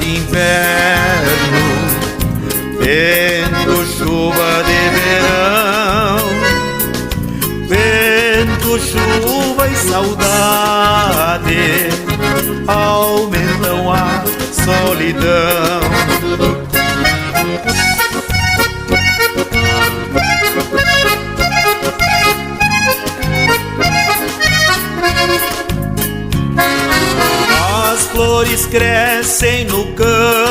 de inverno, vento, chuva de verão, vento, chuva e saudade aumentam a solidão. As flores crescem no campo,